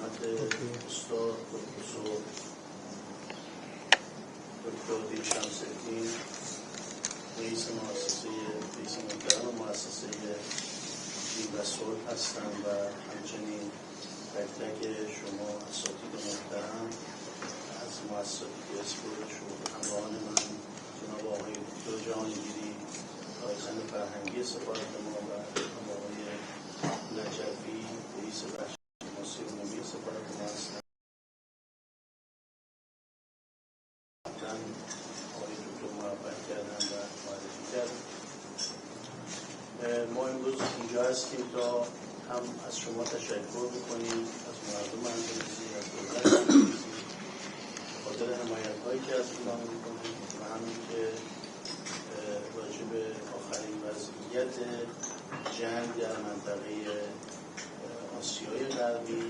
خدمت استاد پروفسور دکتر دیرشمس‌الدین رئیس محترم مؤسسه دین و صلح هستم و همچنین تک تک شما اساتید محترم از مؤسساتی که اسپورت شد، همراهان من جناب آقای دکتر جهانگیری رئیس فرهنگی سفارت ما و آقای نجفی رئیس بخش شناسی عمومی سفارت ما هستند. آقای دکتر موفق کردن و معرفی کردن. ما امروز اینجا هستیم تا هم از شما تشکر بکنیم، از مردم اندونزی، از دولت اندونزی خاطر حمایت‌هایی که از ایران می‌کنید و همین که راجع به آخرین وضعیت جنگ در منطقه آسیای غربی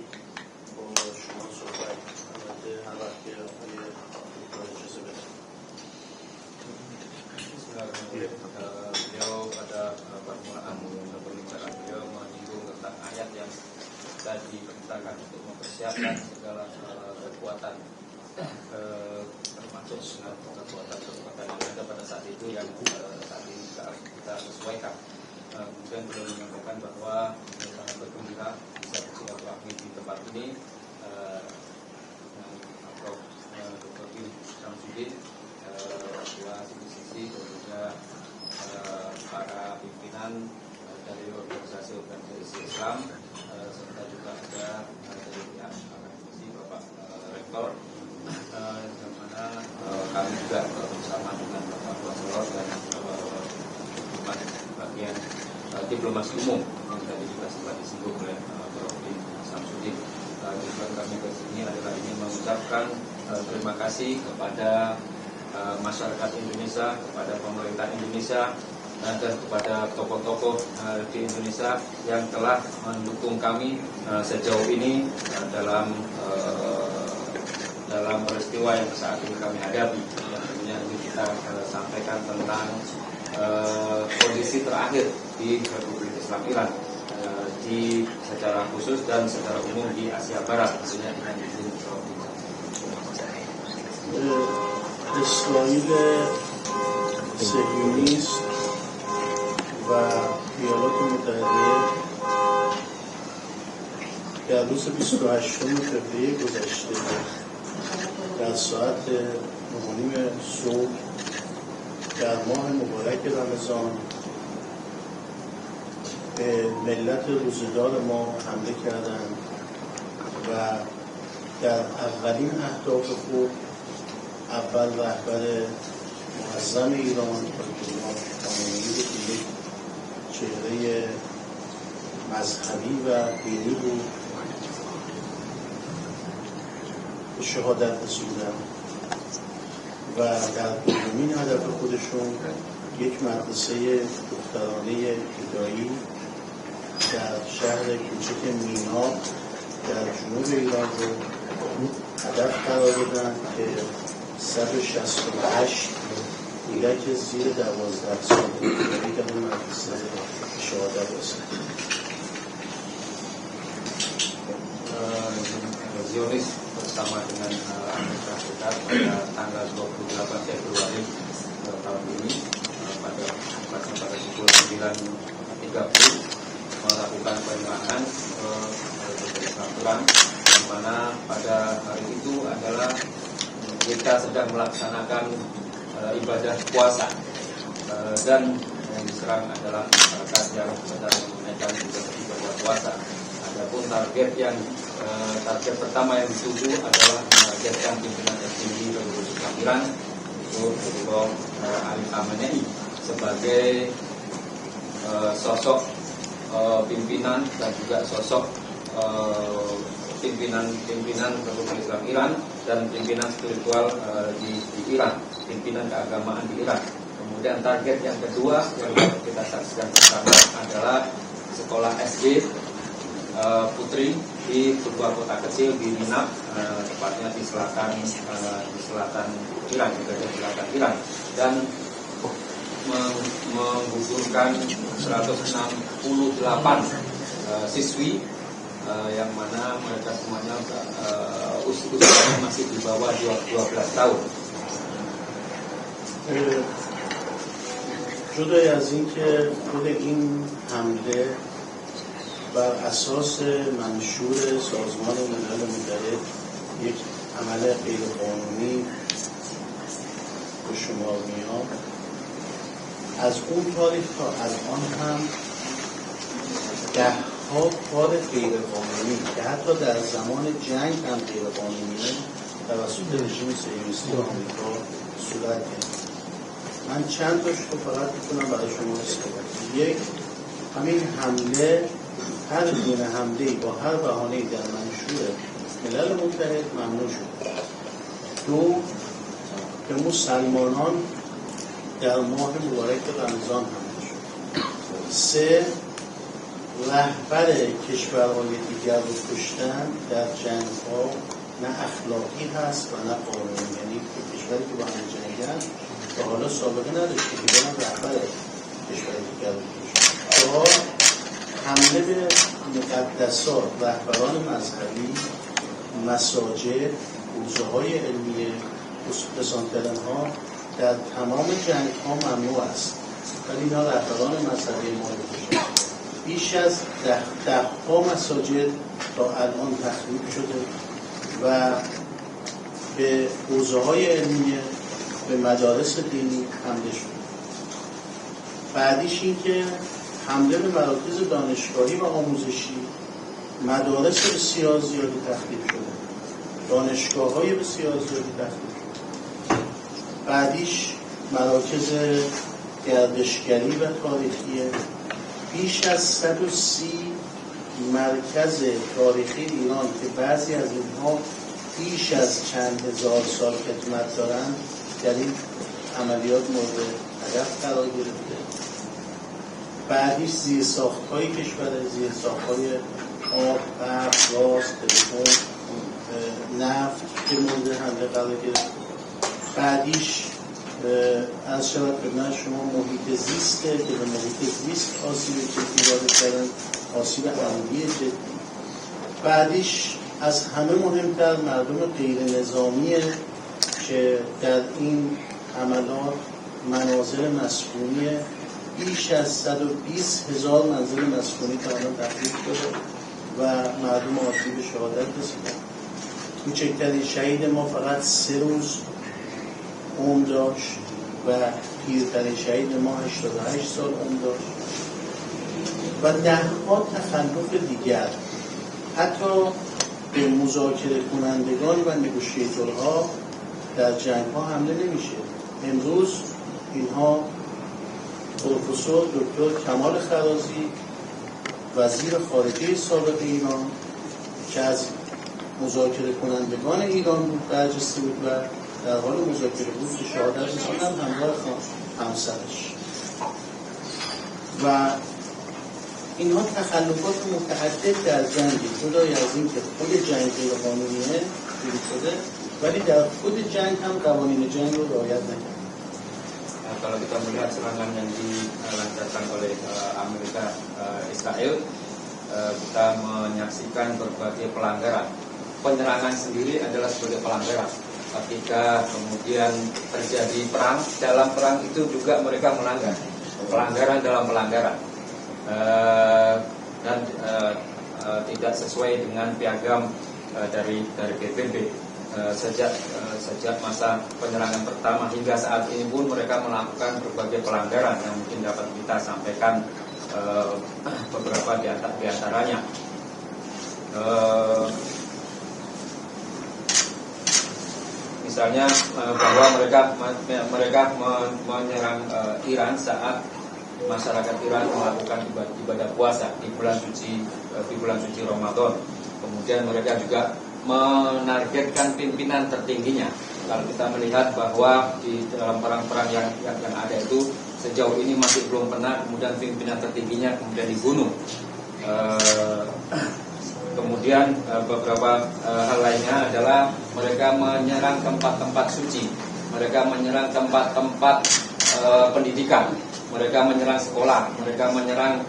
با شما صحبت البته هر وقت که آقای دکتر اجازه بدن. Beliau pada permulaan pembicaraan beliau menyinggung tentang ayat yang tadi diperintahkan untuk mempersiapkan segala kekuatan termasuk kekuatan yang ada pada saat itu yang saat ini kita sesuaikan. Kemudian beliau menyampaikan bahwa sangat bergembira bisa bersilaturahmi di tempat ini Prof. Dr. Syamsuddin, Ketua sisi dan juga para pimpinan dari organisasi Islam serta juga ada dari pihak organisasi Bapak Rektor yang mana kami juga bersama dengan Bapak Wasolor dan bagian diplomasi umum yang tadi juga sempat disinggung oleh Prof. Syamsuddin. Tujuan kami ke sini adalah ingin mengucapkan terima kasih kepada masyarakat Indonesia, kepada pemerintah Indonesia dan kepada tokoh-tokoh di Indonesia yang telah mendukung kami sejauh ini dalam peristiwa yang saat ini kami hadapi. Tentunya ini kita sampaikan tentang kondisi terakhir di Republik Islam Iran di secara khusus dan secara umum di Asia Barat, tentunya dengan izin اسرائیل صهیونیست و ایالات متحده در روز 28 فوریه گذشته در ساعت 9:30 صبح در ماه مبارک رمضان به ملت روزدار ما حمله کردند و در اولین اهداف خود اول رهبر معظم ایران آیت‌الله خامنه‌ای رو که یک چهره مذهبی و دینی بود به شهادت رسوندن و در دومین هدف خودشون یک مدرسه دخترانه ابتدایی در شهر کوچک میناب در جنوب ایران رو هدف قرار دادن که 168 کودک زیر 12 سالگی در اون مدرسه شهادت رسید. Zionis bersama dengan Amerika Serikat pada tanggal 28 Februari tahun ini pada pukul 9.30 melakukan penyerangan perang, di mana pada hari itu adalah kita sedang melaksanakan ibadah puasa dan yang diserang adalah masyarakat yang sedang menunaikan ibadah puasa. Adapun target pertama yang dituju adalah menargetkan pimpinan tertinggi Republik Islam Iran, itu Dr. Ali Khamenei sebagai sosok pimpinan dan juga sosok pimpinan Republik Islam Iran dan pimpinan spiritual di Iran, pimpinan keagamaan di Iran. Kemudian target yang kedua yang kita saksikan bersama adalah sekolah SD putri di sebuah kota kecil di Ninab, tepatnya di selatan Iran, di bagian selatan Iran, dan menggugurkan 168 siswi yang mana mereka semuanya usianya masih di bawah 12 tahun. جدای از این که خود این حمله بر اساس منشور سازمان ملل متحد یک عمل غیرقانونی به شمار میاد، از اون تاریخ تا الان هم ده ها کار غیرقانونی که حتی در زمان جنگ هم غیرقانونیه توسط رژیم صهیونیستی آمریکا صورت گرفت. من چند تاش رو فقط میتونم برای شما استفاده. یک، همین حمله، هر گونه حمله‌ای با هر بهانه‌ای در منشور ملل متحد ممنوع شد. دو، به مسلمانان در ماه مبارک رمضان حمله شد. سه، رهبر کشورهای دیگر رو کشتن در جنگ‌ها نه اخلاقی هست و نه قانونی، یعنی کشوری که با هم جنگن تا حالا سابقه نداشته که برن رهبر کشور دیگر رو کشتن. چهار، حمله به مقدسات، رهبران مذهبی، مساجد، حوزه‌های علمیه، پسانترن‌ها در تمام جنگ‌ها ممنوع است، ولی اینا رهبران مذهبی ما رو کشتن. بیش از ده ها مساجد تا الان تخریب شده و به حوزه‌های علمیه، به مدارس دینی حمله شده. بعدیش این که حمله به مراکز دانشگاهی و آموزشی، مدارس بسیار زیادی تخریب شده، دانشگاه‌های بسیار زیادی تخریب شده. بعدیش مراکز گردشگری و تاریخی، بیش از 130 مرکز تاریخی ایران که بعضی از اینها بیش از چند هزار سال خدمت دارند در این عملیات مورد هدف قرار گرفته. بعدیش زیرساخت‌های کشور، زیرساخت‌های آب، برق، گاز، تلفن، نفت که مورد حمله قرار گرفته. بعدیش از شود خدمت شما محیط زیسته که به محیط زیست آسیب جدی وارد کردن، آسیب عمودی جدی. بعدیش از همه مهمتر مردم غیر نظامیه که در این حملات منازل مسکونی بیش از 120,000 منزل مسکونی تا الان تخریب شده و مردم عادی به شهادت رسیدن. کوچکترین شهید ما فقط 3 روز عمر داشت و پیرترین شهید ما 88 سال عمر داشت و ده‌ها تخلف دیگر. حتی به مذاکره کنندگان و نگوشیتورها در جنگ ها حمله نمیشه. امروز اینها پروفسور دکتر کمال خرازی وزیر خارجه سابق ایران که از مذاکره کنندگان ایران بود برجسته بود و در حال مذاکره بود که شهادت رسیدن همراه همسرش و اینها تخلفات متعدد در جنگ، جدای از این که خود جنگ غیرقانونیه شروع شده ولی در خود جنگ هم قوانین جنگ رو رعایت نکرد. Kalau kita melihat serangan yang dilancarkan oleh Amerika Israel, kita menyaksikan berbagai pelanggaran. Penyerangan sendiri adalah sebagai pelanggaran. Ketika kemudian terjadi perang, dalam perang itu juga mereka melanggar. Pelanggaran dalam pelanggaran. Dan tidak sesuai dengan piagam dari PBB. Sejak masa penyerangan pertama hingga saat ini pun mereka melakukan berbagai pelanggaran yang mungkin dapat kita sampaikan beberapa di antaranya. Misalnya bahwa mereka menyerang Iran saat masyarakat Iran melakukan ibadah puasa di bulan suci Ramadan. Kemudian mereka juga menargetkan pimpinan tertingginya. Kalau kita melihat bahwa di dalam perang-perang yang ada itu sejauh ini masih belum pernah kemudian pimpinan tertingginya kemudian dibunuh. Kemudian beberapa hal lainnya adalah mereka menyerang tempat-tempat suci, mereka menyerang tempat-tempat pendidikan, mereka menyerang sekolah, mereka menyerang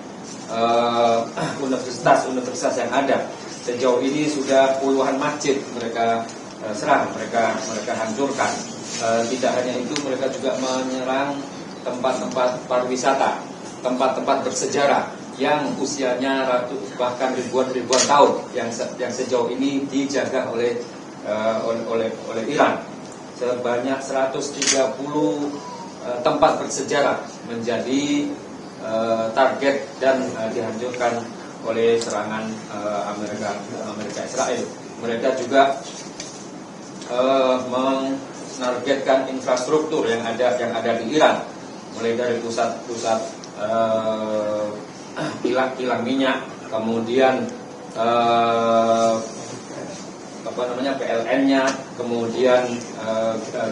universitas yang ada. sejauh ini sudah puluhan masjid mereka serang, mereka hancurkan. Tidak hanya itu, mereka juga menyerang tempat-tempat pariwisata, tempat-tempat bersejarah yang usianya bahkan ribuan tahun yang sejauh ini dijaga oleh Iran. Sebanyak 130 tempat bersejarah menjadi target dan dihancurkan oleh serangan Amerika Israel. Mereka juga menargetkan infrastruktur yang ada di Iran, mulai dari pusat-pusat kilang minyak, kemudian PLN-nya, kemudian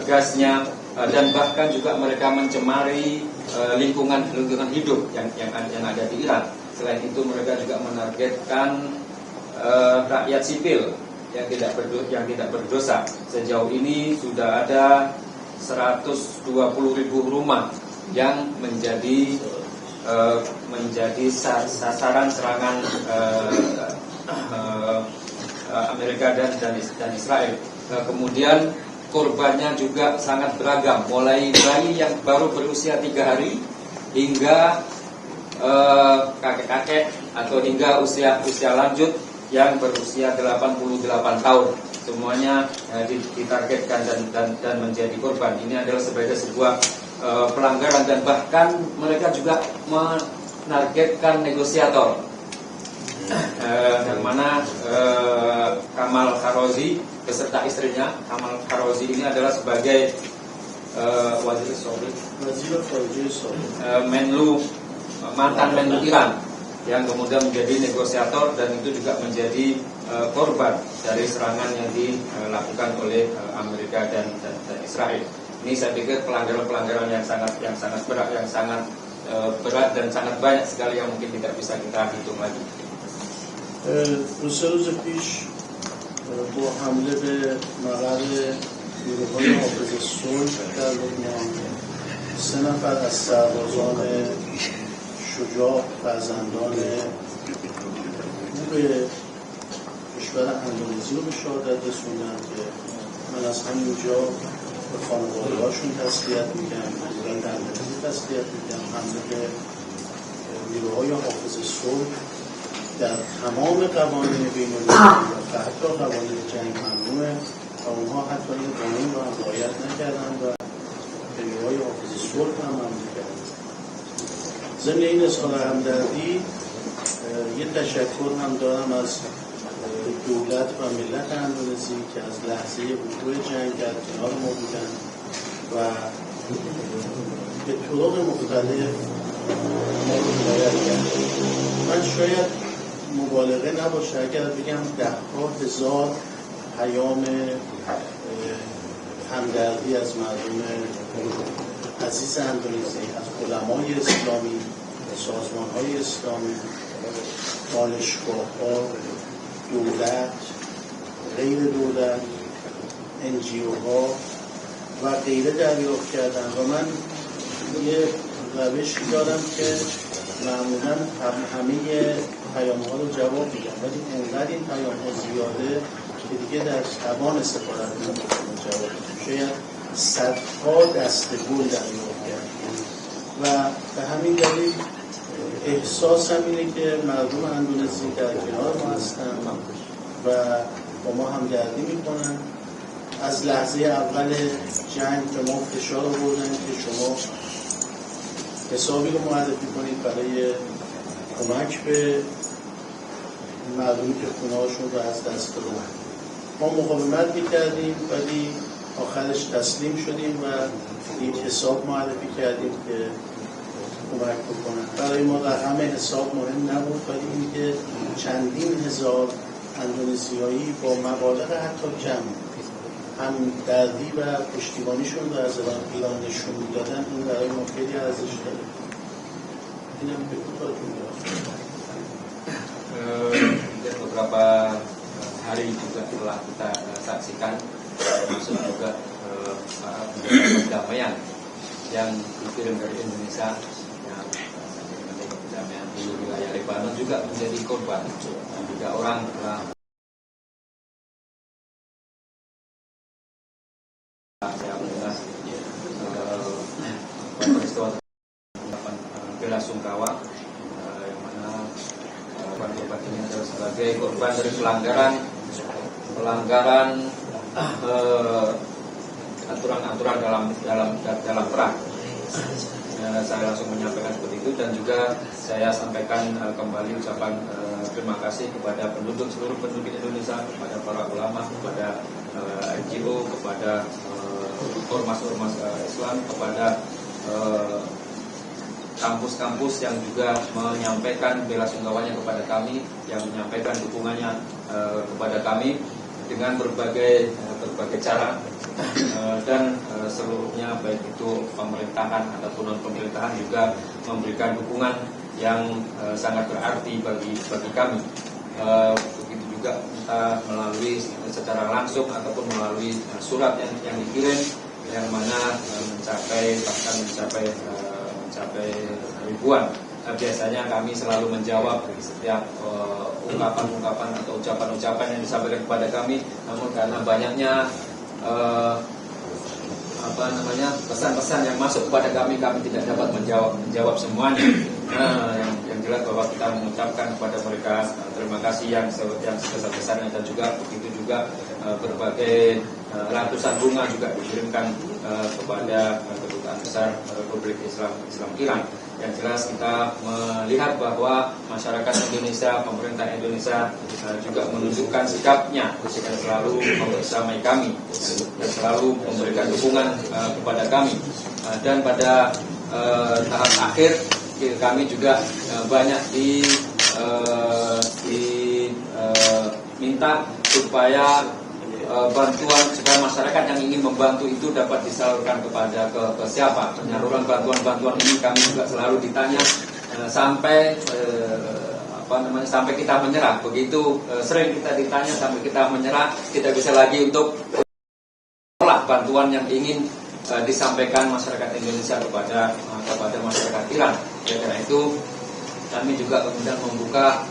gasnya, dan bahkan juga mereka mencemari lingkungan hidup yang ada di Iran. Selain itu mereka juga menargetkan rakyat sipil yang tidak berdosa. Sejauh ini sudah ada 120.000 rumah yang menjadi sasaran serangan Amerika dan Israel. Kemudian korbannya juga sangat beragam, mulai bayi yang baru berusia 3 hari hingga kakek-kakek atau hingga usia lanjut yang berusia 88 tahun. Semuanya ditargetkan dan menjadi korban. Ini adalah sebagai sebuah pelanggaran, dan bahkan mereka juga menargetkan negosiator, yang mana Kamal Kharozi beserta istrinya. Kamal Kharozi ini adalah sebagai mantan Menlu Iran yang kemudian menjadi negosiator, dan itu juga menjadi korban dari serangan yang dilakukan oleh Amerika dan Israel. Ini saya pikir pelanggaran yang sangat berat, berat dan sangat banyak sekali yang mungkin tidak bisa kita hitung lagi. روز پیش با حمله به مقر نیروهای حافظ صلح در لبنان 3 نفر از سربازان شجاع فرزندان خوب کشور اندونزی رو به شهادت رسوندن که من از همینجا به خانواده هاشون تسلیت میگم، دولت اندونزی تسلیت میگم. حمله به نیروهای حافظ صلح در تمام قوانین بین‌المللی و حتی قوانین جنگ ممنوعه و اونها حتی این قانون رو هم رعایت نکردن و به نیروهای حافظ صلح هم ممنوع کردن. ضمن این اظهار همدردی یه تشکر هم دارم از دولت و ملت اندونزی که از لحظه وقوع جنگ در کنار ما بودن و به طرق مختلف ما رو حمایت کردن. من شاید مبالغه نباشه اگر بگم 10,000 پیام همدردی از مردم عزیز اندونزی، از علمای اسلامی، سازمان‌های اسلامی، دانشگاه‌ها، دولت، غیر دولت، NGO-ها و غیره دریافت کردن و من یه روشی دارم که معمولا همه پیام‌ها رو جواب میدم، ولی انقدر این پیام‌ها زیاده که دیگه در توان سفارت نمی‌تونم جواب بدم. شاید صدها دسته گل دریافت کردیم و به همین دلیل احساسم اینه که مردم اندونزی در کنار ما هستن و با ما همدردی میکنن. از لحظه اول جنگ به ما فشار آوردن که شما حسابی رو معرفی کنید برای کمک به مردمی که خونه‌هاشون رو از دست دادن. ما مقاومت میکردیم ولی آخرش تسلیم شدیم و یک حساب معرفی کردیم که کمک بکنن. برای ما رقم حساب مهم نبود، ولی اینکه چندین هزار اندونزیایی با مبالغ حتی کم هم دردی و پشتیبانیشون رو از ایران نشون میدادن، این برای ما خیلی ارزش داره. اینم به کوتاهتون beberapa hari juga telah kita saksikan, termasuk juga perdamaian yang dikirim dari Indonesia, yang perdamaian di wilayah Lebanon juga menjadi korban. 3 orang telah belasungkawa, yang mana korban ini adalah sebagai korban dari pelanggaran aturan-aturan dalam perang. Saya langsung menyampaikan seperti itu, dan juga saya sampaikan kembali ucapan terima kasih kepada seluruh penduduk Indonesia, kepada para ulama, kepada NGO, kepada ormas-ormas Islam, kepada kampus-kampus yang juga menyampaikan belasungkawanya kepada kami, yang menyampaikan dukungannya kepada kami dengan berbagai cara, dan seluruhnya baik itu pemerintahan ataupun non pemerintahan juga memberikan dukungan yang sangat berarti bagi kami. Begitu juga entah melalui secara langsung ataupun melalui surat yang dikirim, yang mana mencapai ribuan. Biasanya kami selalu menjawab setiap ungkapan-ungkapan atau ucapan-ucapan yang disampaikan kepada kami, namun karena banyaknya pesan-pesan yang masuk kepada kami tidak dapat menjawab semuanya. Yang jelas bahwa kita mengucapkan kepada mereka terima kasih yang sebesar-besarnya, dan juga begitu juga berbagai ratusan bunga juga dikirimkan kepada Kedutaan Besar Republik Islam Iran. Yang jelas kita melihat bahwa masyarakat Indonesia, pemerintah Indonesia juga menunjukkan sikapnya dan selalu membersamai kami dan selalu memberikan dukungan kepada kami. Dan pada tahap akhir kami juga banyak diminta supaya bantuan, supaya masyarakat yang ingin membantu itu dapat disalurkan kepada ke siapa. Penyaluran bantuan ini kami juga selalu ditanya sampai kita menyerah. Begitu sering kita ditanya sampai kita menyerah, tidak bisa lagi untuk menolak bantuan yang ingin disampaikan masyarakat Indonesia kepada masyarakat Iran. Karena itu kami juga kemudian membuka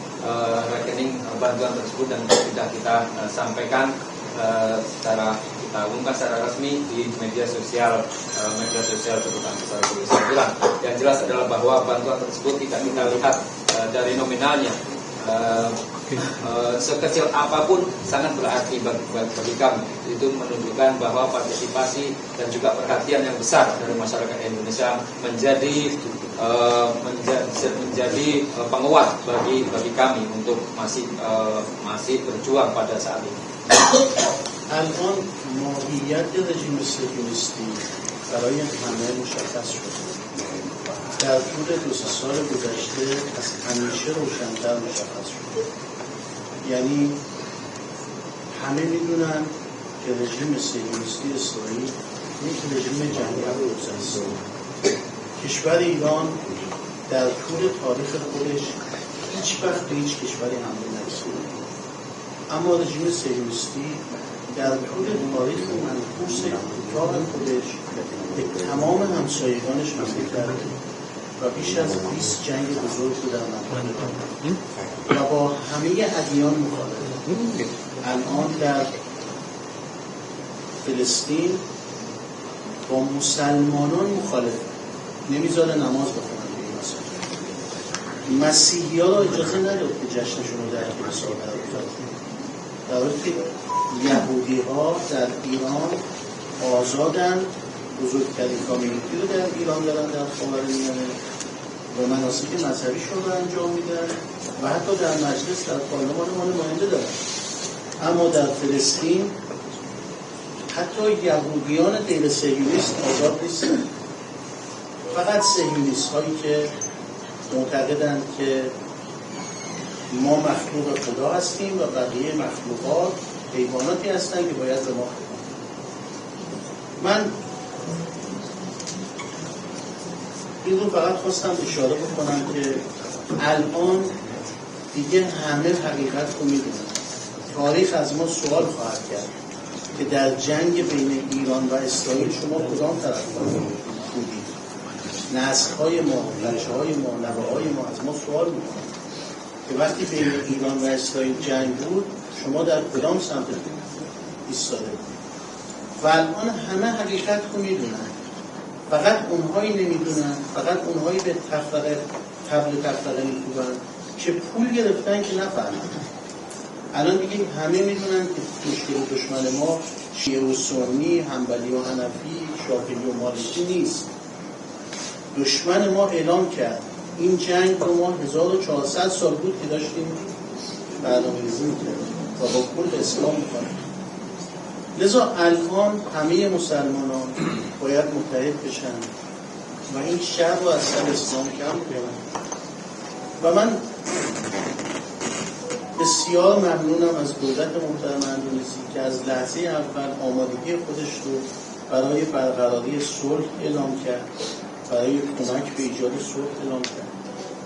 rekening bantuan tersebut, dan sudah kita sampaikan kita umumkan secara resmi di media sosial Kedutaan Besar Republik Iran. Yang jelas adalah bahwa bantuan tersebut tidak kita lihat dari nominalnya. Sekecil apapun sangat berarti bagi kami. Itu menunjukkan bahwa partisipasi dan juga perhatian yang besar dari masyarakat Indonesia menjadi penguat bagi kami untuk masih berjuang pada saat ini. الان ماهیت رژیم صهیونیستی برای همه مشخص شد. در طول 2 سال گذشته از همیشه روشن‌تر مشخص شد. یعنی همه میدونن که رژیم صهیونیستی اسرائیل یک رژیم جنگی است. کشور ایران در طول تاریخ خودش هیچ وقت به هیچ کشوری حمله نکرده. اما رژیم صهیونیستی در طول تاریخ منحوس کوتاه خودش به تمام همسایگانش حمله کرده و بیش از 20 جنگ بزرگ رو در منطقه و با همه ادیان مخالفه. الان در فلسطین با مسلمانان مخالفه، نمیذاره نماز بخونن به این مسئله. مسیحی ها را اجازه نداد که جشنشون رو در کلیسا برگزار، در حالی که یهودی ها در ایران آزادن، بزرگترین کامیونیتی رو در ایران دارن، در خاورمیانه، و مناسک مذهبیشون رو انجام میدن و حتی در مجلس در پارلمان ما نماینده دارن. اما در فلسطین حتی یهودیان غیر صهیونیست آزاد نیستن. فقط صهیونیست هایی که معتقدند که ما مخلوق خدا هستیم و بقیه مخلوقات حیواناتی هستند که باید به ما خدمت کنند. من این رو فقط خواستم اشاره بکنم که الان دیگه همه حقیقت رو میدونن. تاریخ از ما سوال خواهد کرد که در جنگ بین ایران و اسرائیل شما کدام طرف بودید؟ نسل‌های ما، بچه‌های ما، نوه‌های ما از ما سوال میکنن که وقتی بین ایران و اسرائیل جنگ بود شما در کدام سمت ایستاده بودید؟ و الان همه حقیقت رو میدونن، فقط اونهایی نمیدونن، فقط اونهایی به تفرقه تبلیغ تبلیغ میکنن که پول گرفتن که نفهمن. الان دیگه همه میدونن که مشکل دشمن ما شیعه و سنی، حنبلی و حنفی، شافعی و مالکی نیست. دشمن ما اعلام کرد این جنگ رو ما 1400 سال بود که داشتیم برنامه‌ریزی می‌کردیم و با کل اسلام می‌کنیم. لذا الان همه مسلمانان باید متحد بشن و این شر رو از سر اسلام کم کنن. و من بسیار ممنونم از دولت محترم اندونزی که از لحظه اول آمادگی خودش رو برای برقراری صلح اعلام کرد، برای کمک به ایجاد صلح اعلام کرد.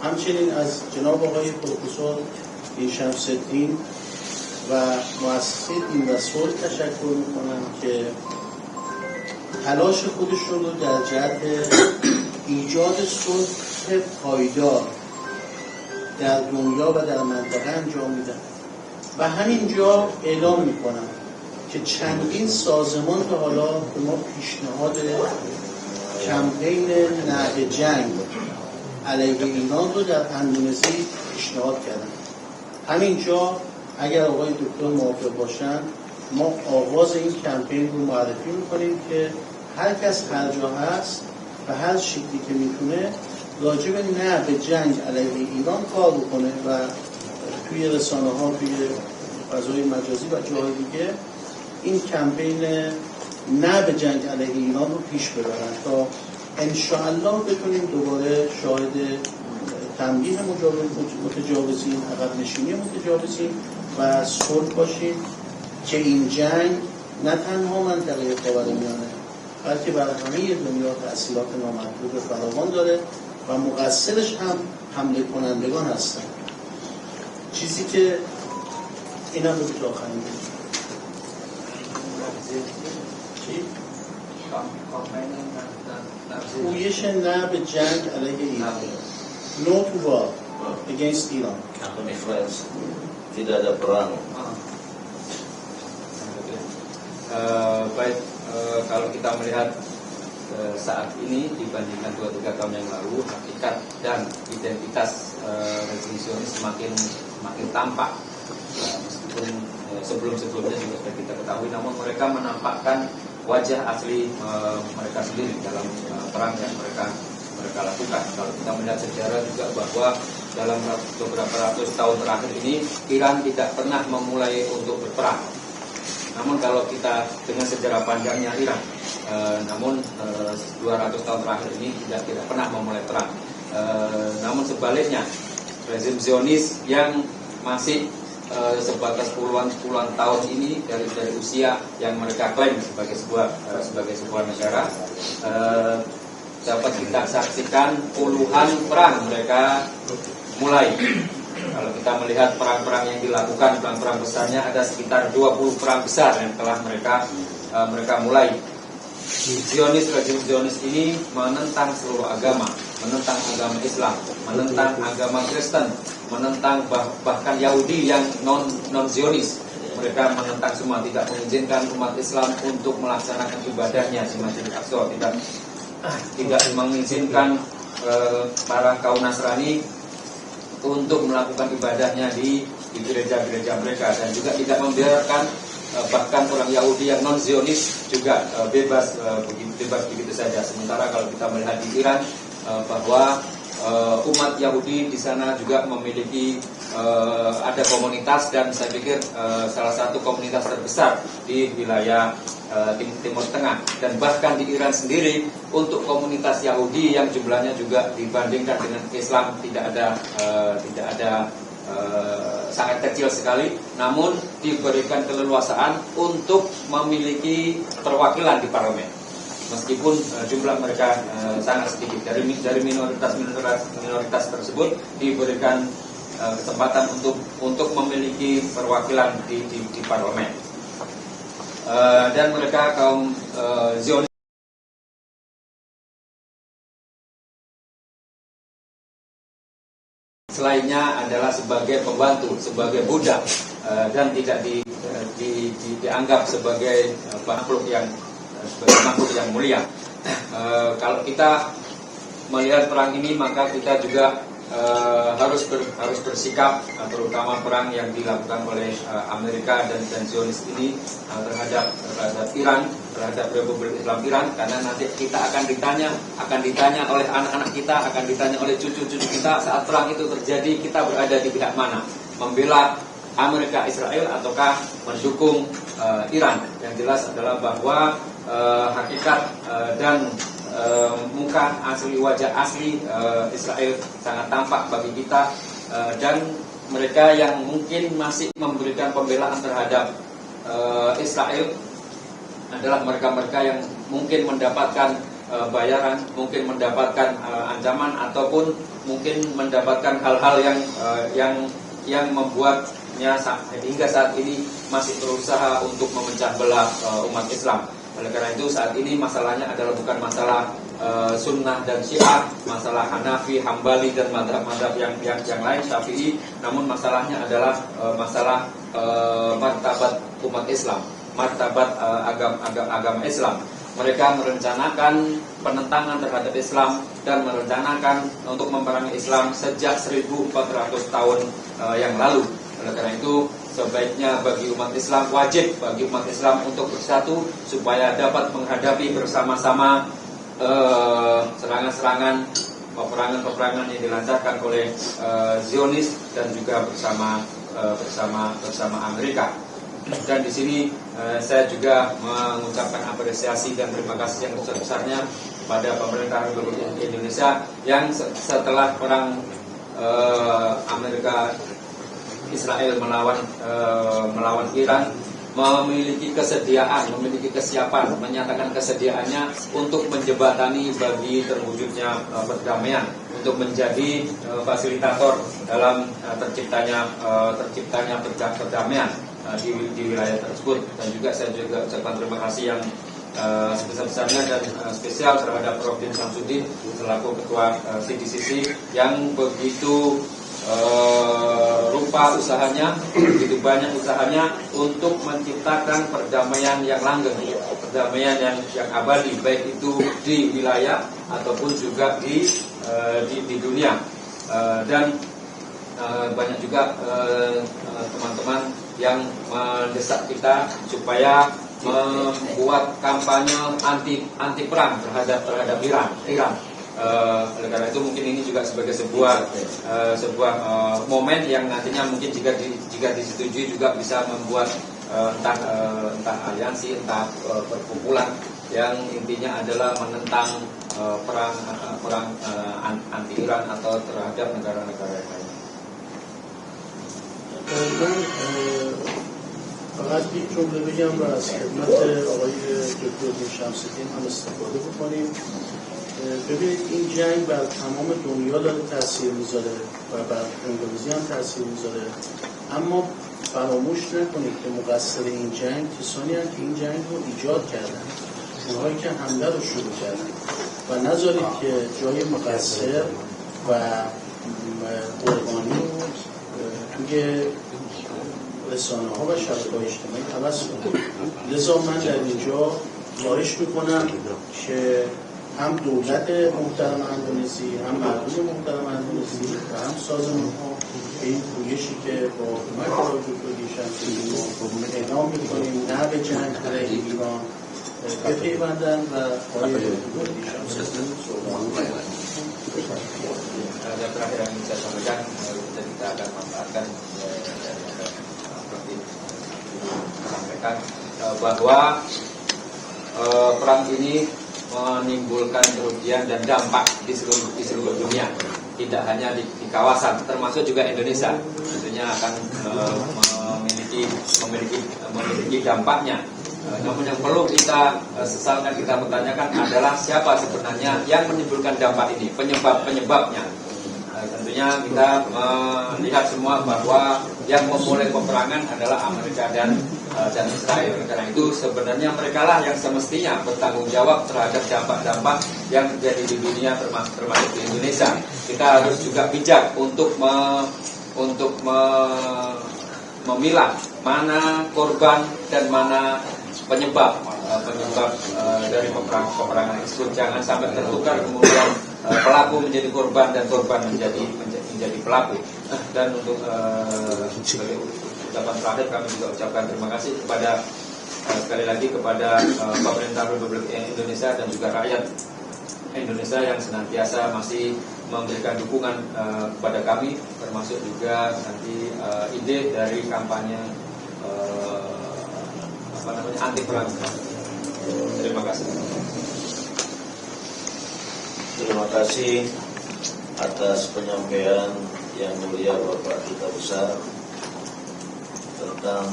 همچنین از جناب آقای پروفسور شمس‌الدین و مؤسسه دین و صلح تشکر میکنم که تلاش خودش رو در جهت ایجاد صلح پایدار در دنیا و در منطقه انجام میدن و همینجا اعلام میکنم که چندین سازمان تا حالا به ما پیشنهاد کمپین نهی جنگ علیه ایران رو در اندونزی پیشنهاد کردن. همینجا اگر آقای دکتر موافق باشن ما آغاز این کمپین رو معرفی میکنیم که هر کس هر جا هست و هر شکلی که میتونه راجع به نهی جنگ علیه ایران کار بکنه و توی رسانه ها، توی فضای مجازی و جاهای دیگه این کمپین نهی جنگ علیه ایران رو پیش ببرن تا انشاءالله بتونیم دوباره شاهد تنبیه متجاوزین، عقب نشینی متجاوزین و صلح باشیم که این جنگ نه تنها منطقه خاورمیانه بلکه برای همه دنیا تأثیرات نامحدود فراوان داره و مقصرش هم حمله کنندگان هستن. چیزی که اینم رو به آخرین چی؟ پویش نه به جنگ علیه ایران. No to war against Iran. Tidak ada perang. Baik, kalau kita melihat saat ini dibandingkan 2-3 tahun yang lalu, hakikat dan identitas rezim Zionis semakin tampak. Meskipun sebelum-sebelumnya juga sudah kita ketahui, namun mereka menampakkan wajah asli mereka sendiri dalam perang yang mereka lakukan. Kalau kita melihat sejarah juga bahwa dalam beberapa ratus tahun terakhir ini Iran tidak pernah memulai untuk berperang. Namun kalau kita dengan sejarah panjangnya Iran, namun 200 tahun terakhir ini tidak pernah memulai perang. Namun sebaliknya rezim Zionis yang masih sebatas puluhan tahun ini dari usia yang mereka klaim sebagai sebuah negara, dapat kita saksikan puluhan perang mereka mulai. Kalau kita melihat perang-perang yang dilakukan, perang-perang besarnya ada sekitar 20 perang besar yang telah mereka mulai. Rezim Zionis ini menentang seluruh agama, menentang agama Islam, menentang agama Kristen, menentang bahkan Yahudi yang non Zionis. Mereka menentang semua, tidak mengizinkan umat Islam untuk melaksanakan ibadahnya di Masjidil Aqsa, tidak mengizinkan para kaum Nasrani untuk melakukan ibadahnya di gereja-gereja mereka, dan juga tidak membiarkan bahkan orang Yahudi yang non-Zionis juga bebas begitu saja. Sementara kalau kita melihat di Iran bahwa umat Yahudi di sana juga memiliki ada komunitas, dan saya pikir salah satu komunitas terbesar di wilayah Timur Tengah, dan bahkan di Iran sendiri untuk komunitas Yahudi yang jumlahnya juga dibandingkan dengan Islam tidak ada sangat kecil sekali, namun diberikan keleluasaan untuk memiliki perwakilan di parlemen, meskipun jumlah mereka sangat sedikit. Dari minoritas tersebut diberikan kesempatan untuk memiliki perwakilan di parlemen. Dan mereka kaum Zionis selainnya adalah sebagai pembantu, sebagai budak, dan tidak dianggap sebagai makhluk yang mulia. Kalau kita melihat perang ini, maka kita juga harus bersikap, terutama perang yang dilakukan oleh Amerika dan Zionis ini terhadap Iran, terhadap Republik Islam Iran, karena nanti kita akan ditanya oleh anak-anak kita, akan ditanya oleh cucu-cucu kita saat perang itu terjadi, kita berada di pihak mana, membela Amerika Israel ataukah mendukung Iran. Yang jelas adalah bahwa hakikat dan muka asli, wajah asli Israel sangat tampak bagi kita, dan mereka yang mungkin masih memberikan pembelaan terhadap Israel adalah mereka-mereka yang mungkin mendapatkan bayaran, mungkin mendapatkan ancaman, ataupun mungkin mendapatkan hal-hal yang membuatnya hingga saat ini masih berusaha untuk memecah belah umat Islam. Oleh karena itu saat ini masalahnya adalah bukan masalah Sunnah dan Syiah, masalah Hanafi, Hambali dan madhab-madhab yang lain, Syafi'i, namun masalahnya adalah masalah martabat umat Islam, martabat agama Islam. Mereka merencanakan penentangan terhadap Islam dan merencanakan untuk memerangi Islam sejak 1400 tahun yang lalu. Oleh karena itu sebaiknya bagi umat Islam, wajib bagi umat Islam untuk bersatu supaya dapat menghadapi bersama-sama serangan-serangan, peperangan-peperangan yang dilancarkan oleh Zionis dan juga bersama Amerika. Dan di sini saya juga mengucapkan apresiasi dan terima kasih yang besar-besarnya kepada pemerintah Republik Indonesia yang setelah perang Amerika Israel melawan Iran memiliki kesediaan, memiliki kesiapan, menyatakan kesediaannya untuk menjembatani bagi terwujudnya perdamaian, untuk menjadi fasilitator dalam terciptanya perdamaian di wilayah tersebut. Dan juga saya juga ucapkan terima kasih yang sebesar-besarnya dan spesial terhadap Prof. Din Syamsuddin selaku Ketua CDCC yang begitu rupa usahanya, begitu banyak usahanya untuk menciptakan perdamaian yang langgeng, perdamaian yang abadi, baik itu di wilayah ataupun juga di dunia. Dan banyak juga teman-teman yang mendesak kita supaya membuat kampanye anti perang terhadap Iran. Oleh karena itu mungkin ini juga sebagai sebuah momen yang nantinya mungkin jika disetujui juga bisa membuat entah aliansi, entah perkumpulan yang intinya adalah menentang perang anti Iran atau terhadap negara-negara yang lain. فقط یک جمله بگم و از خدمت آقای دکتر دین شمس‌الدین هم استفاده بکنیم. ببینید این جنگ بر تمام دنیا داره تاثیر میذاره و بر اندونزی هم تاثیر میذاره، اما فراموش نکنید که مقصر این جنگ کسانی هستند که این جنگ رو ایجاد کردن، اونهایی که حمله رو شروع کردن، و نذارید که جای مقصر و قربانی رو توی رسانه ها و شبکه‌های اجتماعی عوض کنید. لذا من در اینجا خواهش میکنم که هم دولت محترم اندونزی، هم مردم محترم اندونزی و هم سازمان‌ها به این پویشی که با حکومت آقای دکتر دین شمس‌الدین اعلام می‌کنیم نه به جنگ علیه ایران بپیوندند و آقای دکتر دین شمس‌الدین صحبت Yang terakhir yang saya sampaikan, kita akan manfaatkan sampaikan bahwa perang ini menimbulkan kerugian dan dampak di seluruh dunia, tidak hanya di kawasan, termasuk juga Indonesia tentunya akan memiliki dampaknya. Namun yang perlu kita sesalkan, kita pertanyakan adalah siapa sebenarnya yang menimbulkan dampak ini, penyebabnya. Tentunya kita melihat semua bahwa yang memulai peperangan adalah Amerika dan Israel. Karena itu sebenarnya mereka lah yang semestinya bertanggung jawab terhadap dampak-dampak yang terjadi di dunia, termasuk di Indonesia. Kita harus juga bijak untuk memilah mana korban dan mana penyebab dari peperangan tersebut. Jangan sampai tertukar kemudian pelaku menjadi korban dan korban menjadi menjadi pelaku. Dan untuk sebagai ucapan terakhir kami juga ucapkan terima kasih kepada sekali lagi kepada pemerintah Republik Indonesia dan juga rakyat Indonesia yang senantiasa masih memberikan dukungan kepada kami, termasuk juga nanti ide dari kampanye anti perang. Terima kasih. Terima kasih atas penyampaian yang mulia Bapak Duta Besar tentang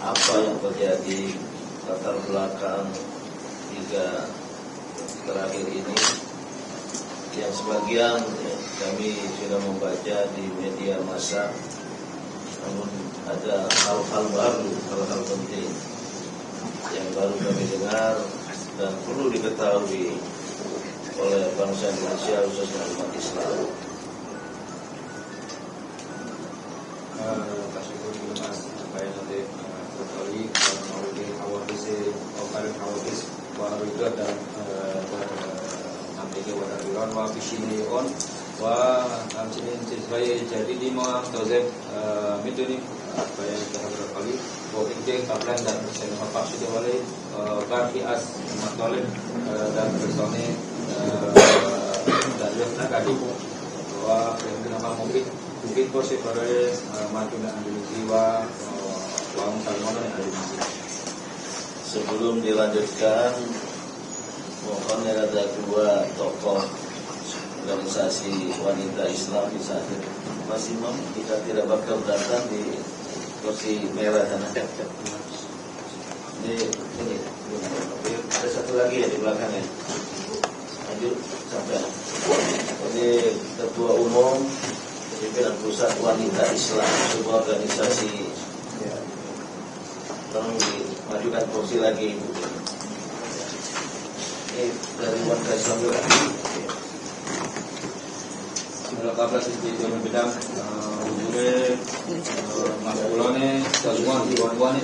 apa yang terjadi latar belakang hingga terakhir ini, yang sebagian kami sudah membaca di media massa, namun ada hal-hal baru, hal-hal penting yang baru kami dengar dan perlu diketahui oleh bangsa Indonesia, khususnya umat Islam. Jadi di mau tozeb mituni apa yang telah berkali bahwa ini kaplan dan saya maaf sudah wali bagi as matolin dan bersone dan lihat tadi bahwa yang nama mungkin proses pada maju dan ambil jiwa uang salmonan yang ada di sini. Sebelum dilanjutkan, mohon ada dua tokoh organisasi wanita Islam di sana. Mas Imam, kita tidak bakal datang di kursi merah sana. Ini ada satu lagi ya di belakangnya. Lanjut sampai. Ini Ketua Umum Pimpinan Pusat Wanita Islam, sebuah organisasi. Tolong dimajukan kursi lagi. Ini dari wanita Islam juga. Kalau kabar seperti itu bidang, ujungnya mas ulone, semua di